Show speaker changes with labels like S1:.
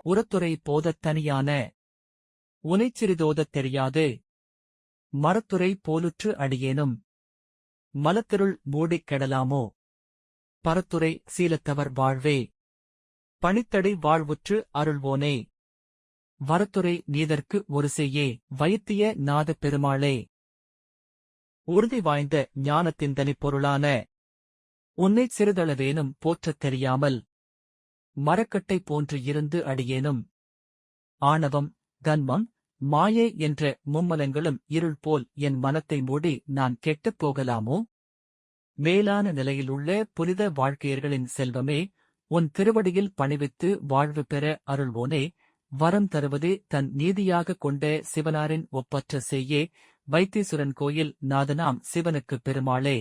S1: உரத்துறை போதத் தனியான உனைச்சிறிதோதத் தெரியாது மரத்துறை போலுற்று அடியேனும் மலத்திருள் மூடிக் கெடலாமோ பரத்துறை சீலத்தவர் வாழ்வே பணித்தடை வாழ்வுற்று அருள்வோனே வரத்துறை நீதற்கு ஒரு செய்யே வைத்திய நாத பெருமாளே உறுதி வாய்ந்த ஞானத்தின் தனிப்பொருளான உன்னைச் சிறிதளவேனும் போற்றத் தெரியாமல் மரக்கட்டை போன்று இருந்து அடியேனும் ஆணவம் கன்மம் மாயை என்ற மும்மலங்களும் இருள் போல் என் மனத்தை மூடி நான் கெட்டுப் போகலாமோ மேலான நிலையிலுள்ள புனித வாழ்க்கையர்களின் செல்வமே உன் திருவடியில் பணிவித்து வாழ்வு பெற அருள்வோனே வரம் தருவதே தன் நீதியாகக் கொண்ட சிவனாரின் ஒப்பற்ற செய்யே வைத்தீசுரன் கோயில் நாதனாம் சிவனுக்குப் பெருமாளே